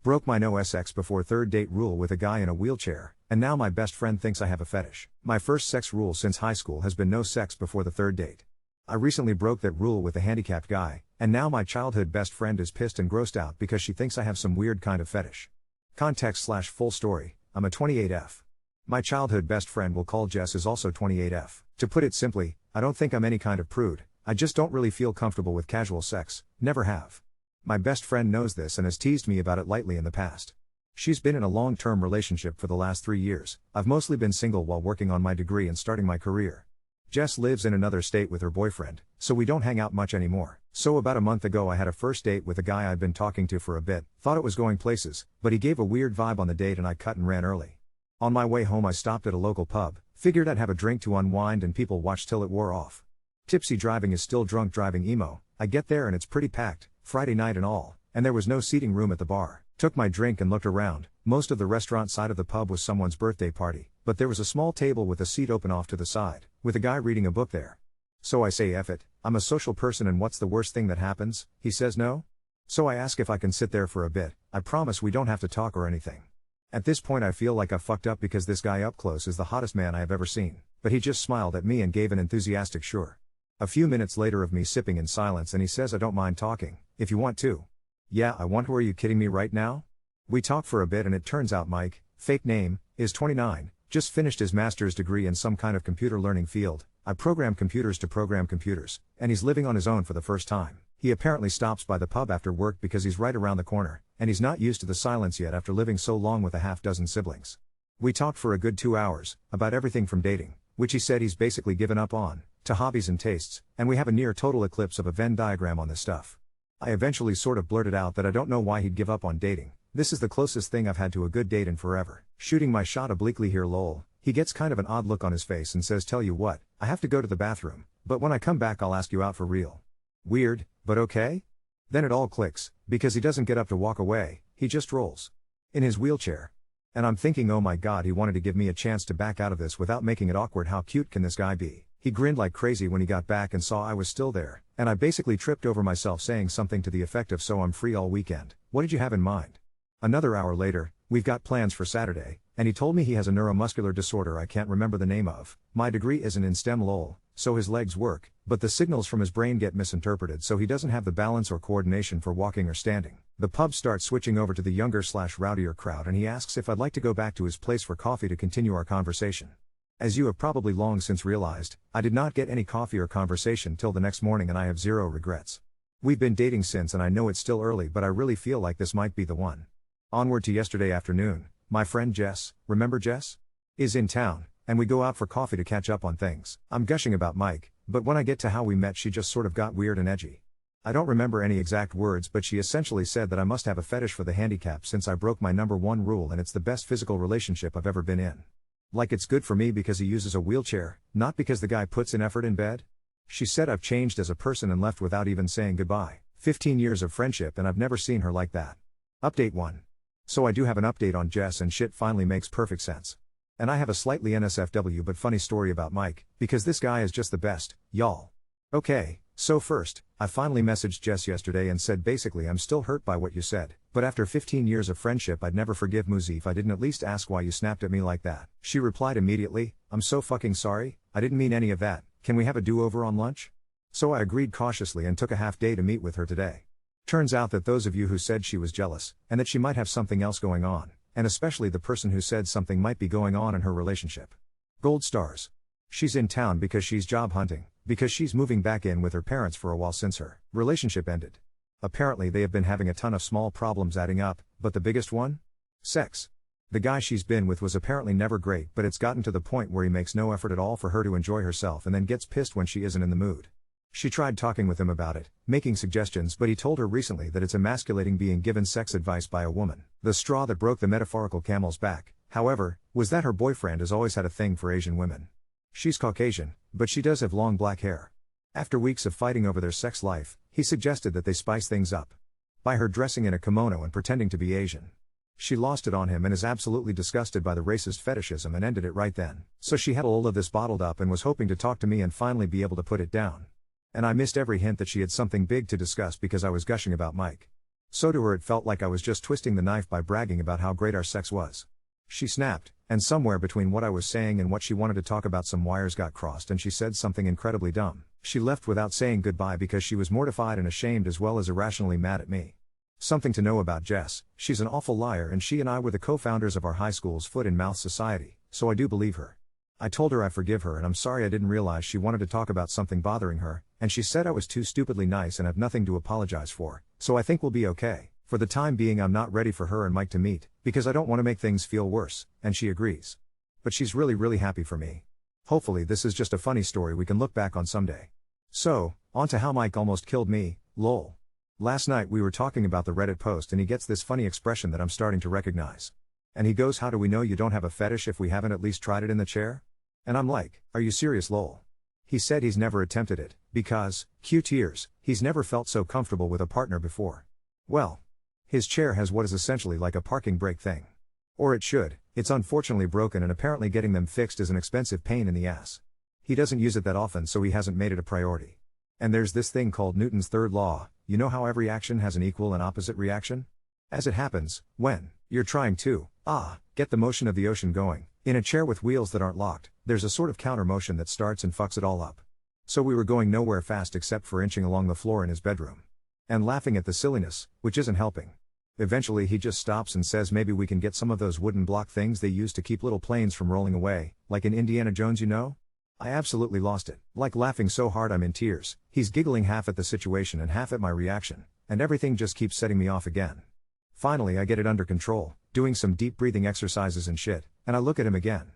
Broke my no sex before third date rule with a guy in a wheelchair, and now my best friend thinks I have a fetish. My first sex rule since high school has been no sex before the third date. I recently broke that rule with a handicapped guy, and now my childhood best friend is pissed and grossed out because she thinks I have some weird kind of fetish. Context/full story, I'm a 28F. My childhood best friend we'll call Jess is also 28F. To put it simply, I don't think I'm any kind of prude, I just don't really feel comfortable with casual sex, never have. My best friend knows this and has teased me about it lightly in the past. She's been in a long-term relationship for the last 3 years, I've mostly been single while working on my degree and starting my career. Jess lives in another state with her boyfriend, so we don't hang out much anymore. So about a month ago I had a first date with a guy I'd been talking to for a bit, thought it was going places, but he gave a weird vibe on the date and I cut and ran early. On my way home I stopped at a local pub, figured I'd have a drink to unwind and people watch till it wore off. Tipsy driving is still drunk driving emo. I get there and it's pretty packed, Friday night and all, and there was no seating room at the bar. Took my drink and looked around. Most of the restaurant side of the pub was someone's birthday party, but there was a small table with a seat open off to the side, with a guy reading a book there. So I say F it, I'm a social person and what's the worst thing that happens? He says no? So I ask if I can sit there for a bit, I promise we don't have to talk or anything. At this point I feel like I fucked up because this guy up close is the hottest man I have ever seen, but he just smiled at me and gave an enthusiastic sure. A few minutes later of me sipping in silence and he says I don't mind talking, if you want to. Yeah I want to. Are you kidding me right now? We talk for a bit and it turns out Mike, fake name, is 29, just finished his master's degree in some kind of computer learning field. I program computers to program computers, and he's living on his own for the first time. He apparently stops by the pub after work because he's right around the corner, and he's not used to the silence yet after living so long with a half-dozen siblings. We talked for a good 2 hours, about everything from dating, which he said he's basically given up on, to hobbies and tastes, and we have a near total eclipse of a Venn diagram on this stuff. I eventually sort of blurted out that I don't know why he'd give up on dating. This is the closest thing I've had to a good date in forever. Shooting my shot obliquely here lol. He gets kind of an odd look on his face and says tell you what, I have to go to the bathroom, but when I come back I'll ask you out for real. Weird, but okay? Then it all clicks, because he doesn't get up to walk away, he just rolls. In his wheelchair. And I'm thinking oh my god he wanted to give me a chance to back out of this without making it awkward. How cute can this guy be? He grinned like crazy when he got back and saw I was still there, and I basically tripped over myself saying something to the effect of so I'm free all weekend, what did you have in mind? Another hour later, we've got plans for Saturday, and he told me he has a neuromuscular disorder I can't remember the name of. My degree isn't in STEM lol, so his legs work, but the signals from his brain get misinterpreted so he doesn't have the balance or coordination for walking or standing. The pub starts switching over to the younger/rowdier crowd and he asks if I'd like to go back to his place for coffee to continue our conversation. As you have probably long since realized, I did not get any coffee or conversation till the next morning and I have zero regrets. We've been dating since and I know it's still early but I really feel like this might be the one. Onward to yesterday afternoon, my friend Jess, remember Jess? Is in town, and we go out for coffee to catch up on things. I'm gushing about Mike, but when I get to how we met she just sort of got weird and edgy. I don't remember any exact words but she essentially said that I must have a fetish for the handicap since I broke my number one rule and it's the best physical relationship I've ever been in. Like it's good for me because he uses a wheelchair, not because the guy puts in effort in bed? She said I've changed as a person and left without even saying goodbye. 15 years of friendship and I've never seen her like that. Update 1. So I do have an update on Jess and shit finally makes perfect sense. And I have a slightly NSFW but funny story about Mike, because this guy is just the best, y'all. Okay, so first, I finally messaged Jess yesterday and said basically I'm still hurt by what you said, but after 15 years of friendship I'd never forgive Muzi if I didn't at least ask why you snapped at me like that. She replied immediately, I'm so fucking sorry, I didn't mean any of that, can we have a do-over on lunch? So I agreed cautiously and took a half day to meet with her today. Turns out that those of you who said she was jealous, and that she might have something else going on, and especially the person who said something might be going on in her relationship. Gold stars. She's in town because she's job hunting, because she's moving back in with her parents for a while since her relationship ended. Apparently they have been having a ton of small problems adding up, but the biggest one? Sex. The guy she's been with was apparently never great but it's gotten to the point where he makes no effort at all for her to enjoy herself and then gets pissed when she isn't in the mood. She tried talking with him about it, making suggestions but he told her recently that it's emasculating being given sex advice by a woman. The straw that broke the metaphorical camel's back, however, was that her boyfriend has always had a thing for Asian women. She's Caucasian, but she does have long black hair. After weeks of fighting over their sex life, he suggested that they spice things up by her dressing in a kimono and pretending to be Asian. She lost it on him and is absolutely disgusted by the racist fetishism and ended it right then. So she had all of this bottled up and was hoping to talk to me and finally be able to put it down. And I missed every hint that she had something big to discuss because I was gushing about Mike. So to her it felt like I was just twisting the knife by bragging about how great our sex was. She snapped, and somewhere between what I was saying and what she wanted to talk about some wires got crossed and she said something incredibly dumb. She left without saying goodbye because she was mortified and ashamed as well as irrationally mad at me. Something to know about Jess, she's an awful liar and she and I were the co-founders of our high school's foot-in-mouth society, so I do believe her. I told her I forgive her and I'm sorry I didn't realize she wanted to talk about something bothering her, and she said I was too stupidly nice and have nothing to apologize for, so I think we'll be okay. For the time being I'm not ready for her and Mike to meet, because I don't want to make things feel worse, and she agrees. But she's really happy for me. Hopefully this is just a funny story we can look back on someday. So, on to how Mike almost killed me, lol. Last night we were talking about the Reddit post and he gets this funny expression that I'm starting to recognize. And he goes, how do we know you don't have a fetish if we haven't at least tried it in the chair? And I'm like, are you serious lol? He said he's never attempted it, because, cue tears, he's never felt so comfortable with a partner before. Well, his chair has what is essentially like a parking brake thing. Or it should, it's unfortunately broken and apparently getting them fixed is an expensive pain in the ass. He doesn't use it that often so he hasn't made it a priority. And there's this thing called Newton's third law, you know how every action has an equal and opposite reaction? As it happens, when you're trying to get the motion of the ocean going, in a chair with wheels that aren't locked, there's a sort of counter motion that starts and fucks it all up. So we were going nowhere fast except for inching along the floor in his bedroom. And laughing at the silliness, which isn't helping. Eventually he just stops and says maybe we can get some of those wooden block things they use to keep little planes from rolling away, like in Indiana Jones, you know? I absolutely lost it, like laughing so hard I'm in tears. He's giggling half at the situation and half at my reaction, and everything just keeps setting me off again. Finally I get it under control, doing some deep breathing exercises and shit, and I look at him again.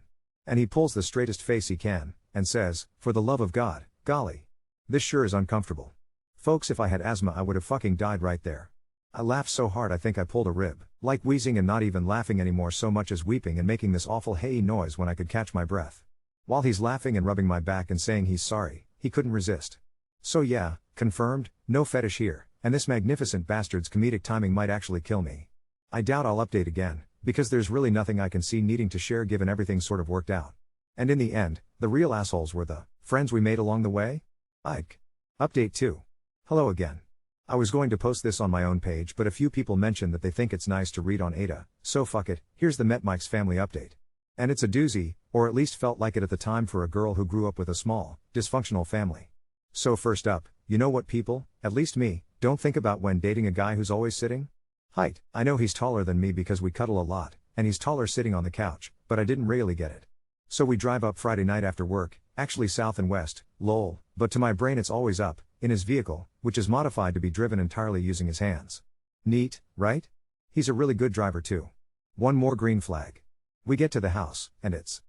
And he pulls the straightest face he can, and says, for the love of God, golly. This sure is uncomfortable. Folks, if I had asthma I would have fucking died right there. I laughed so hard I think I pulled a rib, like wheezing and not even laughing anymore so much as weeping and making this awful hey noise when I could catch my breath. While he's laughing and rubbing my back and saying he's sorry, he couldn't resist. So yeah, confirmed, no fetish here, and this magnificent bastard's comedic timing might actually kill me. I doubt I'll update again, because there's really nothing I can see needing to share given everything sort of worked out. And in the end, the real assholes were the friends we made along the way? Ike. Update 2. Hello again. I was going to post this on my own page but a few people mentioned that they think it's nice to read on Ada, so fuck it, here's the Met Mike's family update. And it's a doozy, or at least felt like it at the time for a girl who grew up with a small, dysfunctional family. So first up, you know what people, at least me, don't think about when dating a guy who's always sitting? Height. I know he's taller than me because we cuddle a lot, and he's taller sitting on the couch, but I didn't really get it. So we drive up Friday night after work, actually south and west, lol, but to my brain it's always up, in his vehicle, which is modified to be driven entirely using his hands. Neat, right? He's a really good driver too. One more green flag. We get to the house, and it's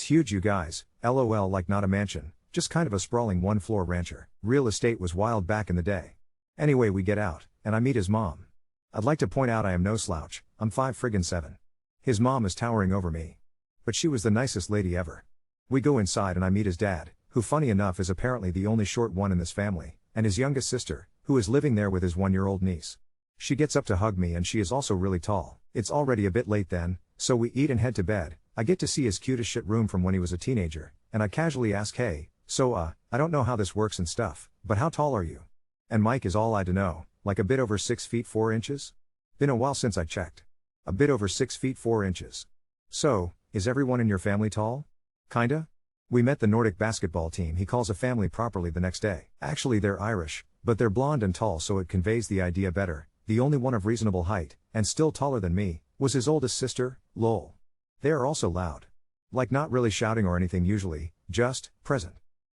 huge you guys, lol, like not a mansion, just kind of a sprawling one-floor rancher. Real estate was wild back in the day. Anyway we get out, and I meet his mom. I'd like to point out I am no slouch, I'm 5'7". His mom is towering over me. But she was the nicest lady ever. We go inside and I meet his dad, who funny enough is apparently the only short one in this family, and his youngest sister, who is living there with his 1-year-old niece. She gets up to hug me and she is also really tall. It's already a bit late then, so we eat and head to bed. I get to see his cute as shit room from when he was a teenager, and I casually ask hey, so I don't know how this works and stuff, but how tall are you? And Mike is all I'd know, like a bit over 6 feet 4 inches? Been a while since I checked. A bit over 6 feet 4 inches. So, is everyone in your family tall? Kinda? We met the Nordic basketball team he calls a family properly the next day. Actually they're Irish, but they're blonde and tall so it conveys the idea better. The only one of reasonable height, and still taller than me, was his oldest sister, lol. They are also loud. Like not really shouting or anything usually, just present.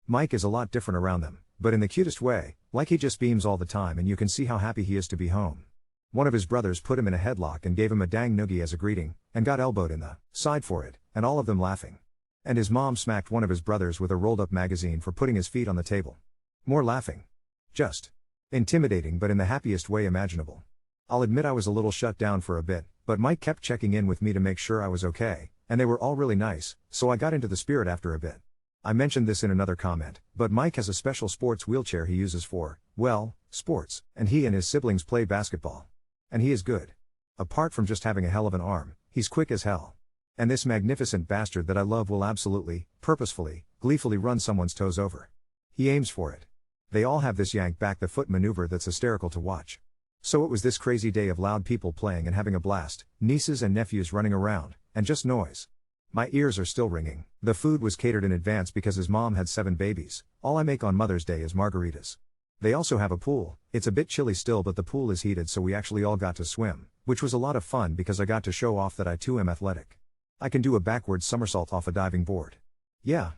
Mike is a lot different around them, but in the cutest way, like he just beams all the time and you can see how happy he is to be home. One of his brothers put him in a headlock and gave him a dang noogie as a greeting, and got elbowed in the side for it, and all of them laughing. And his mom smacked one of his brothers with a rolled-up magazine for putting his feet on the table. More laughing. Just intimidating but in the happiest way imaginable. I'll admit I was a little shut down for a bit, but Mike kept checking in with me to make sure I was okay, and they were all really nice, so I got into the spirit after a bit. I mentioned this in another comment, but Mike has a special sports wheelchair he uses for, well, sports, and he and his siblings play basketball. And he is good. Apart from just having a hell of an arm, he's quick as hell. And this magnificent bastard that I love will absolutely, purposefully, gleefully run someone's toes over. He aims for it. They all have this yank back the foot maneuver that's hysterical to watch. So it was this crazy day of loud people playing and having a blast, nieces and nephews running around, and just noise. My ears are still ringing. The food was catered in advance because his mom had 7 babies. All I make on Mother's Day is margaritas. They also have a pool. It's a bit chilly still, but the pool is heated, so we actually all got to swim, which was a lot of fun because I got to show off that I too am athletic. I can do a backwards somersault off a diving board. Yeah.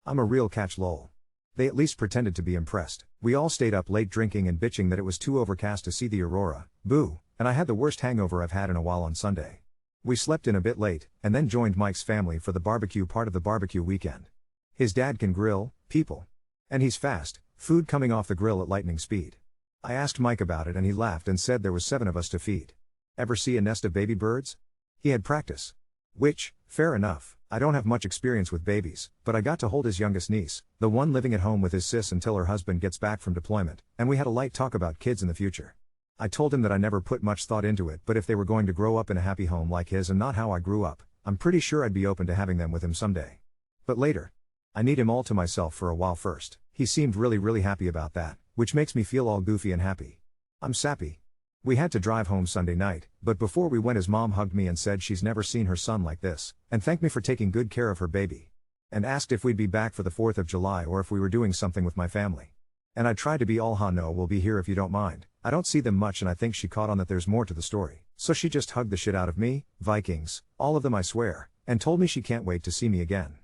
I'm a real catch lol. They at least pretended to be impressed. We all stayed up late drinking and bitching that it was too overcast to see the aurora. Boo, and I had the worst hangover I've had in a while on Sunday. We slept in a bit late, and then joined Mike's family for the barbecue part of the barbecue weekend. His dad can grill people. And he's fast, food coming off the grill at lightning speed. I asked Mike about it and he laughed and said there was 7 of us to feed. Ever see a nest of baby birds? He had practice. Which, fair enough, I don't have much experience with babies, but I got to hold his youngest niece, the one living at home with his sis until her husband gets back from deployment, and we had a light talk about kids in the future. I told him that I never put much thought into it, but if they were going to grow up in a happy home like his and not how I grew up, I'm pretty sure I'd be open to having them with him someday. But later. I need him all to myself for a while first. He seemed really happy about that, which makes me feel all goofy and happy. I'm sappy. We had to drive home Sunday night, but before we went his mom hugged me and said she's never seen her son like this, and thanked me for taking good care of her baby. And asked if we'd be back for the 4th of July or if we were doing something with my family. And I tried to be all no, we'll be here if you don't mind. I don't see them much and I think she caught on that there's more to the story. So she just hugged the shit out of me, Vikings, all of them I swear, and told me she can't wait to see me again.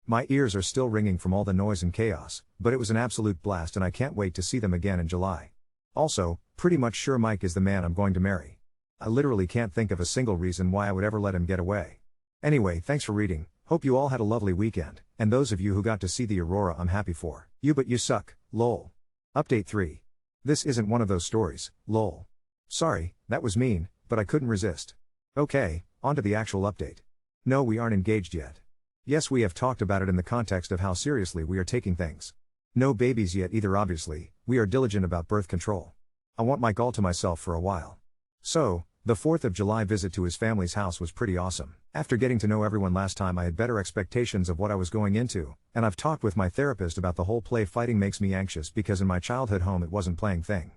My ears are still ringing from all the noise and chaos, but it was an absolute blast and I can't wait to see them again in July. Also, pretty much sure Mike is the man I'm going to marry. I literally can't think of a single reason why I would ever let him get away. Anyway, thanks for reading, hope you all had a lovely weekend, and those of you who got to see the aurora I'm happy for. You but you suck, lol. Update 3. This isn't one of those stories, lol. Sorry, that was mean, but I couldn't resist. Okay, on to the actual update. No, we aren't engaged yet. Yes, we have talked about it in the context of how seriously we are taking things. No babies yet either obviously, we are diligent about birth control. I want Mike all to myself for a while. So, the 4th of July visit to his family's house was pretty awesome. After getting to know everyone last time I had better expectations of what I was going into, and I've talked with my therapist about the whole play fighting makes me anxious because in my childhood home it wasn't playing thing.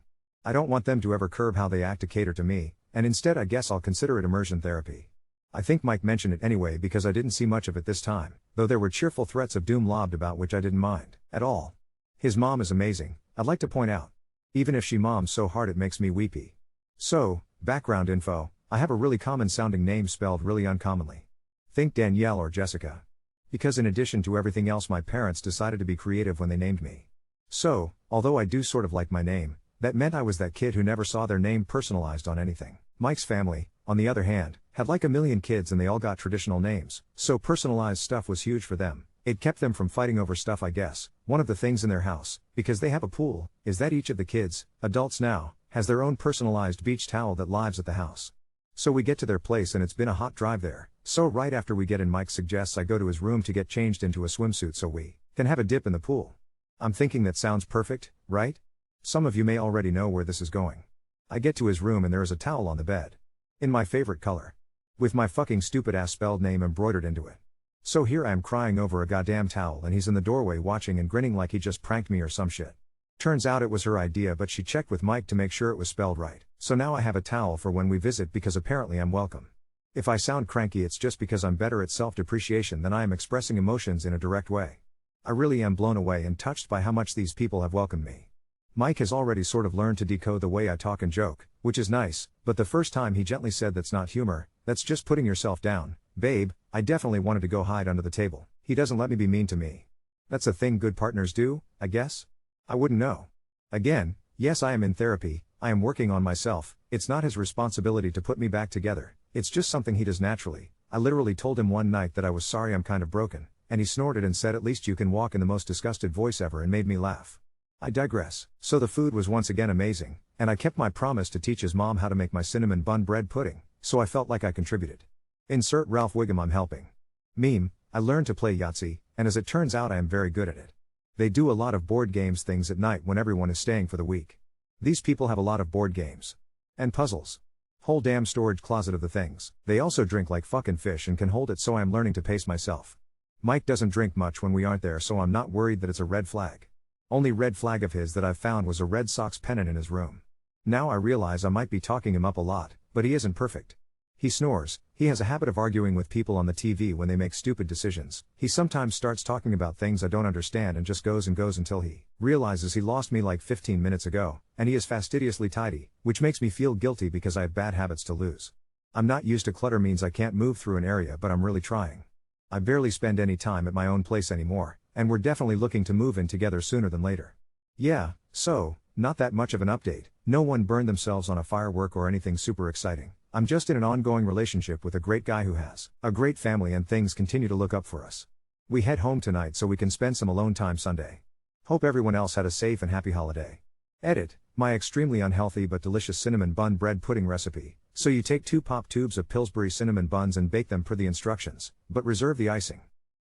I don't want them to ever curb how they act to cater to me, and instead I guess I'll consider it immersion therapy. I think Mike mentioned it anyway because I didn't see much of it this time, though there were cheerful threats of doom lobbed about which I didn't mind, at all. His mom is amazing, I'd like to point out. Even if she moms so hard it makes me weepy. So, background info, I have a really common sounding name spelled really uncommonly. Think Danielle or Jessica. Because in addition to everything else my parents decided to be creative when they named me. So, although I do sort of like my name, that meant I was that kid who never saw their name personalized on anything. Mike's family, on the other hand, had like a million kids and they all got traditional names, so personalized stuff was huge for them. It kept them from fighting over stuff I guess. One of the things in their house, because they have a pool, is that each of the kids, adults now, has their own personalized beach towel that lives at the house. So we get to their place and it's been a hot drive there, so right after we get in Mike suggests I go to his room to get changed into a swimsuit so we can have a dip in the pool. I'm thinking that sounds perfect, right? Some of you may already know where this is going. I get to his room and there is a towel on the bed. In my favorite color. With my fucking stupid ass spelled name embroidered into it. So here I am crying over a goddamn towel and he's in the doorway watching and grinning like he just pranked me or some shit. Turns out it was her idea but she checked with Mike to make sure it was spelled right. So now I have a towel for when we visit because apparently I'm welcome. If I sound cranky it's just because I'm better at self-depreciation than I am expressing emotions in a direct way. I really am blown away and touched by how much these people have welcomed me. Mike has already sort of learned to decode the way I talk and joke, which is nice, but the first time he gently said that's not humor, that's just putting yourself down, babe, I definitely wanted to go hide under the table. He doesn't let me be mean to me. That's a thing good partners do, I guess? I wouldn't know. Again, yes I am in therapy, I am working on myself, it's not his responsibility to put me back together, it's just something he does naturally. I literally told him one night that I was sorry I'm kind of broken, and he snorted and said at least you can walk in the most disgusted voice ever and made me laugh. I digress. So the food was once again amazing, and I kept my promise to teach his mom how to make my cinnamon bun bread pudding, so I felt like I contributed. Insert Ralph Wiggum I'm helping. Meme, I learned to play Yahtzee, and as it turns out I am very good at it. They do a lot of board games things at night when everyone is staying for the week. These people have a lot of board games. And puzzles. Whole damn storage closet of the things. They also drink like fucking fish and can hold it so I'm learning to pace myself. Mike doesn't drink much when we aren't there so I'm not worried that it's a red flag. Only red flag of his that I've found was a Red Sox pennant in his room. Now I realize I might be talking him up a lot, but he isn't perfect. He snores, he has a habit of arguing with people on the TV when they make stupid decisions, he sometimes starts talking about things I don't understand and just goes and goes until he realizes he lost me like 15 minutes ago, and he is fastidiously tidy, which makes me feel guilty because I have bad habits to lose. I'm not used to clutter means I can't move through an area, but I'm really trying. I barely spend any time at my own place anymore, and we're definitely looking to move in together sooner than later. Yeah, so, not that much of an update, no one burned themselves on a firework or anything super exciting. I'm just in an ongoing relationship with a great guy who has a great family and things continue to look up for us. We head home tonight so we can spend some alone time Sunday. Hope everyone else had a safe and happy holiday. Edit, my extremely unhealthy but delicious cinnamon bun bread pudding recipe. So you take 2 pop tubes of Pillsbury cinnamon buns and bake them per the instructions, but reserve the icing.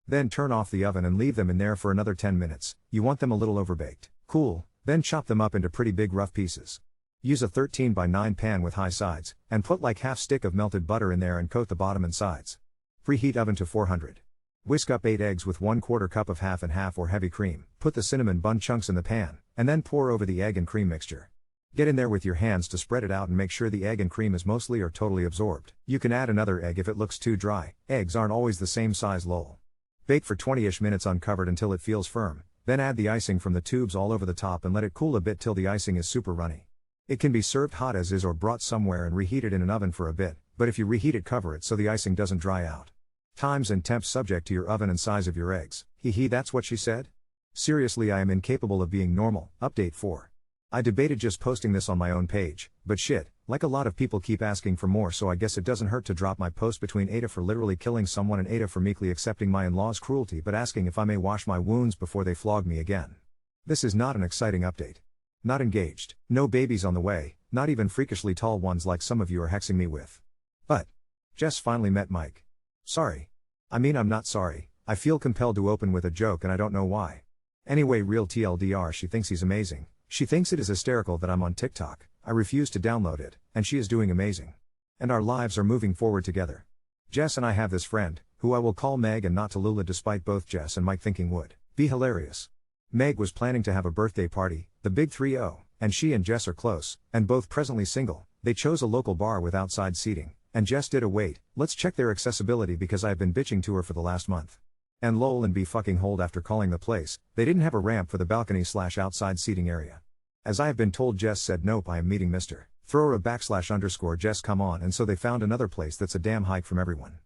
Then turn off the oven and leave them in there for another 10 minutes, you want them a little overbaked. Cool, then chop them up into pretty big rough pieces. Use a 13 by 9 pan with high sides, and put like half stick of melted butter in there and coat the bottom and sides. Preheat oven to 400. Whisk up 8 eggs with 1/4 cup of half and half or heavy cream, put the cinnamon bun chunks in the pan, and then pour over the egg and cream mixture. Get in there with your hands to spread it out and make sure the egg and cream is mostly or totally absorbed. You can add another egg if it looks too dry, eggs aren't always the same size lol. Bake for 20ish minutes uncovered until it feels firm, then add the icing from the tubes all over the top and let it cool a bit till the icing is super runny. It can be served hot as is or brought somewhere and reheated in an oven for a bit, but if you reheat it cover it so the icing doesn't dry out. Times and temps subject to your oven and size of your eggs. That's what she said? Seriously, I am incapable of being normal. Update 4. I debated just posting this on my own page, but shit, like a lot of people keep asking for more, so I guess it doesn't hurt to drop my post between Ada for literally killing someone and Ada for meekly accepting my in-laws' cruelty but asking if I may wash my wounds before they flog me again. This is not an exciting update. Not engaged, no babies on the way, not even freakishly tall ones like some of you are hexing me with. But Jess finally met Mike. Sorry. I'm not sorry, I feel compelled to open with a joke and I don't know why. Anyway, real TLDR, she thinks he's amazing. She thinks it is hysterical that I'm on TikTok, I refuse to download it, and she is doing amazing. And our lives are moving forward together. Jess and I have this friend, who I will call Meg and not Tallulah despite both Jess and Mike thinking would be hilarious. Meg was planning to have a birthday party, the big 3-0, and she and Jess are close, and both presently single. They chose a local bar with outside seating, and Jess did a wait, let's check their accessibility because I have been bitching to her for the last month. And lol and be fucking hold after calling the place, they didn't have a ramp for the balcony/outside seating area. As I have been told, Jess said nope, I am meeting Mr. Thrower / Jess come on, and so they found another place that's a damn hike from everyone.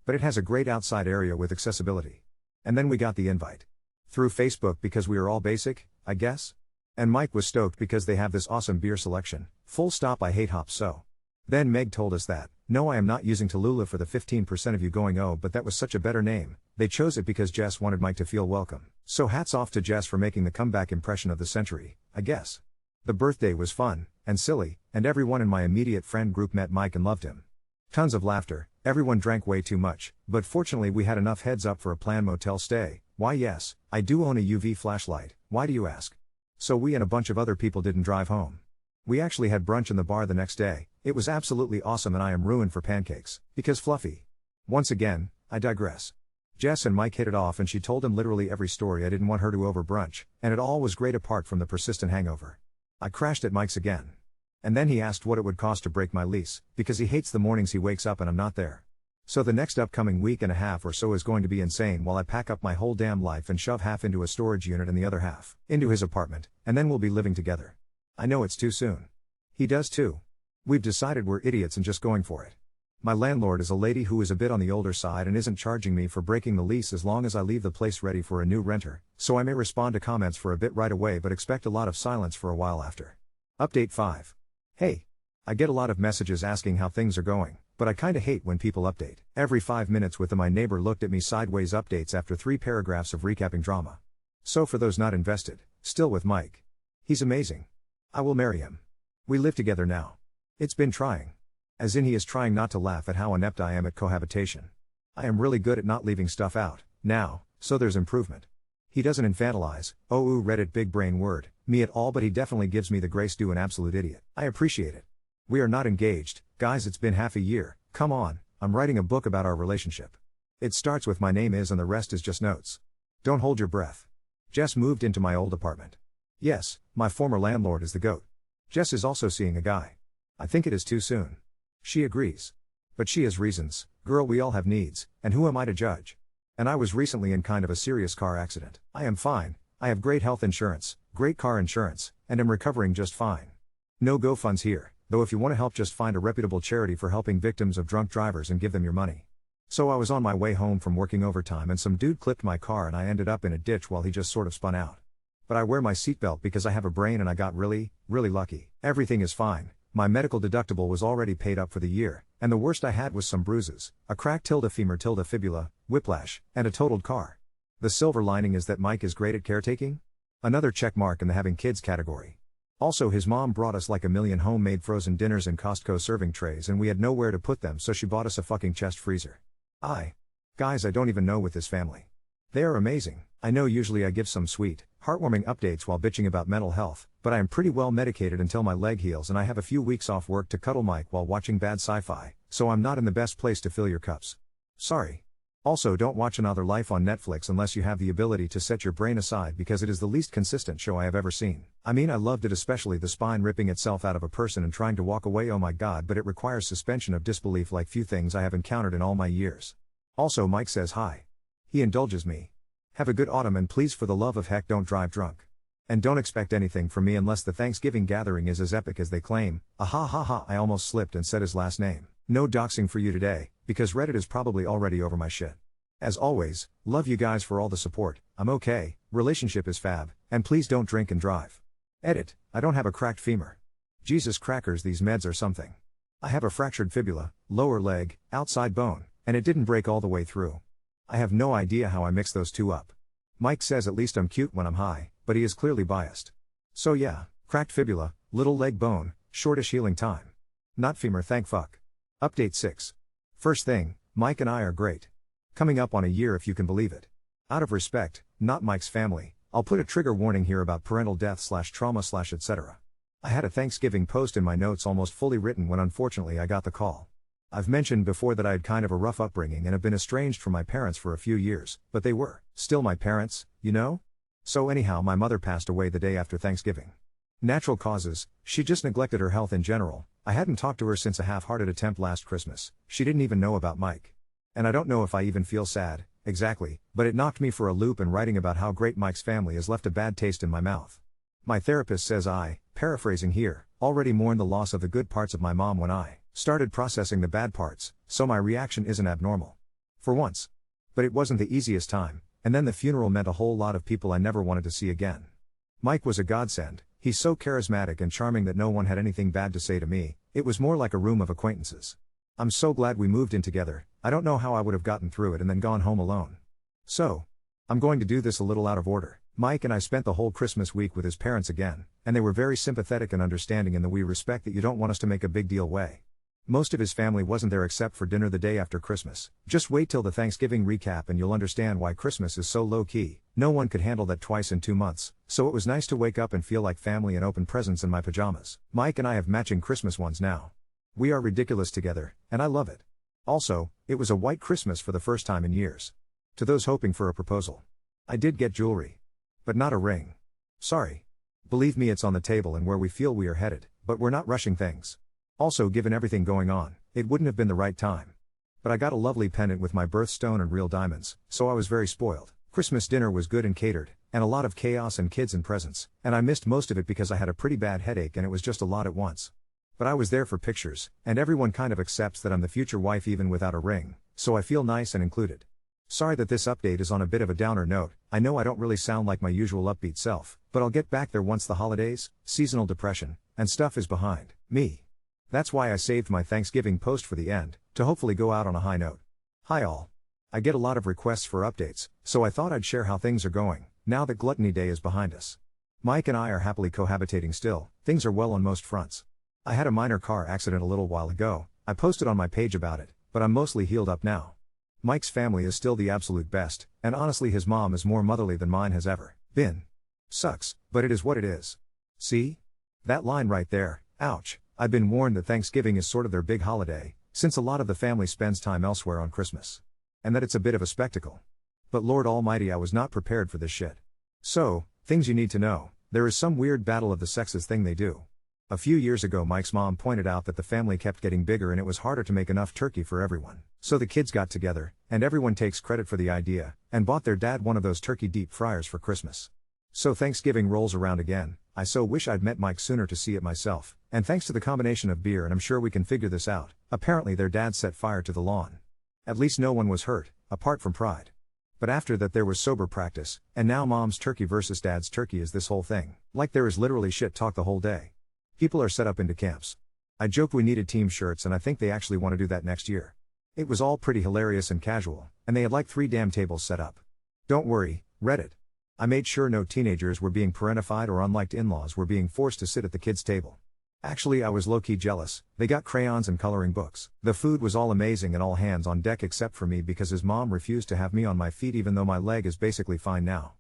But it has a great outside area with accessibility. And then we got the invite. Through Facebook because we are all basic, I guess? And Mike was stoked because they have this awesome beer selection, full stop, I hate hops so. Then Meg told us that, no, I am not using Tallulah for the 15% of you going oh but that was such a better name, they chose it because Jess wanted Mike to feel welcome. So hats off to Jess for making the comeback impression of the century, I guess. The birthday was fun, and silly, and everyone in my immediate friend group met Mike and loved him. Tons of laughter, everyone drank way too much, but fortunately we had enough heads up for a planned motel stay. Why yes, I do own a UV flashlight, why do you ask? So we and a bunch of other people didn't drive home. We actually had brunch in the bar the next day, it was absolutely awesome and I am ruined for pancakes, because fluffy. Once again, I digress. Jess and Mike hit it off and she told him literally every story I didn't want her to over brunch, and it all was great apart from the persistent hangover. I crashed at Mike's again. And then he asked what it would cost to break my lease, because he hates the mornings he wakes up and I'm not there. So the next upcoming week and a half or so is going to be insane while I pack up my whole damn life and shove half into a storage unit and the other half into his apartment, and then we'll be living together. I know it's too soon. He does too. We've decided we're idiots and just going for it. My landlord is a lady who is a bit on the older side and isn't charging me for breaking the lease as long as I leave the place ready for a new renter, so I may respond to comments for a bit right away but expect a lot of silence for a while after. Update 5. Hey. I get a lot of messages asking how things are going, but I kinda hate when people update every 5 minutes with the "my neighbor looked at me sideways" updates after 3 paragraphs of recapping drama. So for those not invested, still with Mike. He's amazing. I will marry him. We live together now. It's been trying. As in he is trying not to laugh at how inept I am at cohabitation. I am really good at not leaving stuff out, now, so there's improvement. He doesn't infantilize, Reddit big brain word, me at all, but he definitely gives me the grace due an absolute idiot. I appreciate it. We are not engaged, guys, it's been half a year, come on, I'm writing a book about our relationship. It starts with "my name is" and the rest is just notes. Don't hold your breath. Jess moved into my old apartment. Yes, my former landlord is the GOAT. Jess is also seeing a guy. I think it is too soon. She agrees. But she has reasons. Girl, we all have needs, and who am I to judge? And I was recently in kind of a serious car accident. I am fine. I have great health insurance, great car insurance, and am recovering just fine. No GoFunds here, though if you want to help, just find a reputable charity for helping victims of drunk drivers and give them your money. So I was on my way home from working overtime and some dude clipped my car and I ended up in a ditch while he just sort of spun out. But I wear my seatbelt because I have a brain and I got really lucky. Everything is fine. My medical deductible was already paid up for the year, and the worst I had was some bruises, a cracked femur fibula, whiplash, and a totaled car. The silver lining is that Mike is great at caretaking. Another check mark in the having kids category. Also, his mom brought us like a million homemade frozen dinners in Costco serving trays and we had nowhere to put them, so she bought us a fucking chest freezer. Guys, I don't even know with this family. They are amazing. I know usually I give some sweet, heartwarming updates while bitching about mental health, but I am pretty well medicated until my leg heals and I have a few weeks off work to cuddle Mike while watching bad sci-fi, so I'm not in the best place to fill your cups. Sorry. Also, don't watch Another Life on Netflix unless you have the ability to set your brain aside because it is the least consistent show I have ever seen. I mean, I loved it, especially the spine ripping itself out of a person and trying to walk away, oh my god, but it requires suspension of disbelief like few things I have encountered in all my years. Also, Mike says hi. He indulges me. Have a good autumn and please for the love of heck don't drive drunk. And don't expect anything from me unless the Thanksgiving gathering is as epic as they claim. I almost slipped and said his last name. No doxing for you today, because Reddit is probably already over my shit. As always, love you guys for all the support. I'm okay, relationship is fab, and please don't drink and drive. Edit, I don't have a cracked femur. Jesus crackers, these meds are something. I have a fractured fibula, lower leg, outside bone, and it didn't break all the way through. I have no idea how I mixed those two up. Mike says at least I'm cute when I'm high, but he is clearly biased. So yeah, cracked fibula, little leg bone, shortish healing time. Not femur, thank fuck. Update 6. First thing, Mike and I are great. Coming up on a year if you can believe it. Out of respect, not Mike's family, I'll put a trigger warning here about parental death / trauma / etc. I had a Thanksgiving post in my notes almost fully written when unfortunately I got the call. I've mentioned before that I had kind of a rough upbringing and have been estranged from my parents for a few years, but they were still my parents, you know? So anyhow, my mother passed away the day after Thanksgiving. Natural causes, she just neglected her health in general. I hadn't talked to her since a half-hearted attempt last Christmas. She didn't even know about Mike. And I don't know if I even feel sad, exactly, but it knocked me for a loop, and writing about how great Mike's family has left a bad taste in my mouth. My therapist says I, paraphrasing here, already mourned the loss of the good parts of my mom when I started processing the bad parts, so my reaction isn't abnormal. For once. But it wasn't the easiest time, and then the funeral meant a whole lot of people I never wanted to see again. Mike was a godsend. He's so charismatic and charming that no one had anything bad to say to me. It was more like a room of acquaintances. I'm so glad we moved in together. I don't know how I would have gotten through it and then gone home alone. So, I'm going to do this a little out of order. Mike and I spent the whole Christmas week with his parents again, and they were very sympathetic and understanding in the we respect that you don't want us to make a big deal way. Most of his family wasn't there except for dinner the day after Christmas. Just wait till the Thanksgiving recap and you'll understand why Christmas is so low-key. No one could handle that twice in 2 months, so it was nice to wake up and feel like family and open presents in my pajamas. Mike and I have matching Christmas ones now. We are ridiculous together, and I love it. Also, it was a white Christmas for the first time in years. To those hoping for a proposal. I did get jewelry. But not a ring. Sorry. Believe me, it's on the table and where we feel we are headed, but we're not rushing things. Also, given everything going on, it wouldn't have been the right time. But I got a lovely pendant with my birthstone and real diamonds, so I was very spoiled. Christmas dinner was good and catered, and a lot of chaos and kids and presents, and I missed most of it because I had a pretty bad headache and it was just a lot at once. But I was there for pictures, and everyone kind of accepts that I'm the future wife even without a ring, so I feel nice and included. Sorry that this update is on a bit of a downer note. I know I don't really sound like my usual upbeat self, but I'll get back there once the holidays, seasonal depression, and stuff is behind me. That's why I saved my Thanksgiving post for the end, to hopefully go out on a high note. Hi all. I get a lot of requests for updates, so I thought I'd share how things are going, now that Gluttony Day is behind us. Mike and I are happily cohabitating still, things are well on most fronts. I had a minor car accident a little while ago, I posted on my page about it, but I'm mostly healed up now. Mike's family is still the absolute best, and honestly his mom is more motherly than mine has ever been. Sucks, but it is what it is. See? That line right there, ouch. I've been warned that Thanksgiving is sort of their big holiday, since a lot of the family spends time elsewhere on Christmas. And that it's a bit of a spectacle. But Lord Almighty, I was not prepared for this shit. So, things you need to know, there is some weird battle of the sexes thing they do. A few years ago, Mike's mom pointed out that the family kept getting bigger and it was harder to make enough turkey for everyone. So the kids got together, and everyone takes credit for the idea, and bought their dad one of those turkey deep fryers for Christmas. So Thanksgiving rolls around again. I so wish I'd met Mike sooner to see it myself, and thanks to the combination of beer and I'm sure we can figure this out, apparently their dad set fire to the lawn. At least no one was hurt, apart from pride. But after that there was sober practice, and now mom's turkey versus dad's turkey is this whole thing. Like there is literally shit talk the whole day. People are set up into camps. I joked we needed team shirts and I think they actually want to do that next year. It was all pretty hilarious and casual, and they had like 3 damn tables set up. Don't worry, Reddit. I made sure no teenagers were being parentified or unliked in-laws were being forced to sit at the kids' table. Actually I was low-key jealous. They got crayons and coloring books. The food was all amazing and all hands on deck except for me because his mom refused to have me on my feet even though my leg is basically fine now.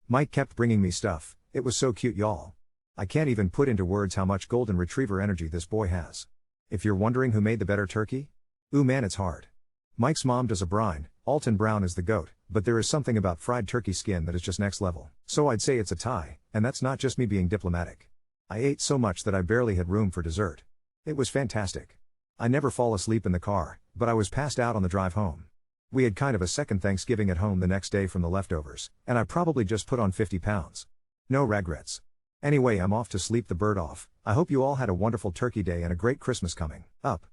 Mike kept bringing me stuff. It was so cute, y'all. I can't even put into words how much golden retriever energy this boy has. If you're wondering who made the better turkey? Ooh man, it's hard. Mike's mom does a brine, Alton Brown is the goat, but there is something about fried turkey skin that is just next level. So I'd say it's a tie, and that's not just me being diplomatic. I ate so much that I barely had room for dessert. It was fantastic. I never fall asleep in the car, but I was passed out on the drive home. We had kind of a second Thanksgiving at home the next day from the leftovers, and I probably just put on 50 pounds. No regrets. Anyway, I'm off to sleep the bird off. I hope you all had a wonderful turkey day and a great Christmas coming up.